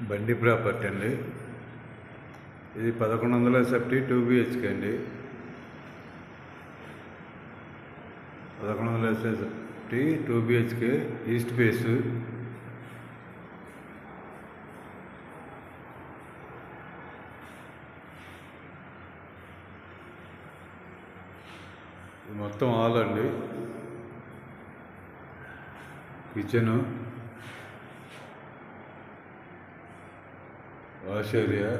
బండి ప్రాపర్టీ అండి. ఇది 1100 ఎస్ఎఫ్టీ 2 BHK అండి. 1100 ఎస్ఎఫ్టీ 2 BHK ఈస్ట్ ఫేస్. మొత్తం హాల్ అండి. Kitchen, wash area,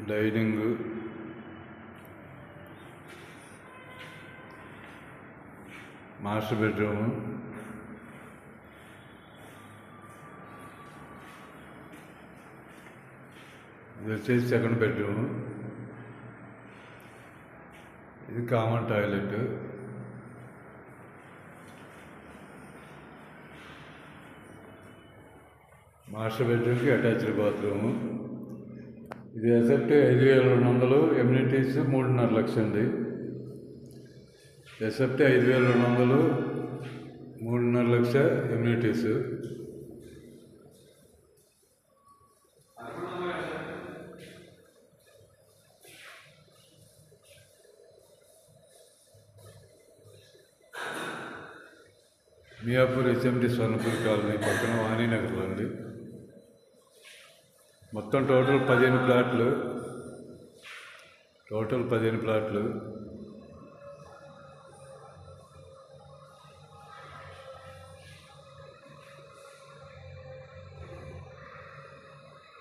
dining, master bedroom, ఇది వచ్చేసి సెకండ్ బెడ్రూము. ఇది కామన్ టాయిలెట్. మాస్టర్ బెడ్రూమ్కి అటాచ్డ్ బాత్రూము. ఇది ఎస్ఎఫ్టీ 5200, ఎమ్యూనిటీస్ 3.5 లక్షలు అండి. ఎస్ఎఫ్టీ 5200, 3.5 లక్ష ఎమ్యూనిటీస్. మియాపూర్ HMT స్వర్ణపూర్ కాలనీ పక్కన వాణీనగర్లో అండి. మొత్తం టోటల్ 15 ప్లాట్లు.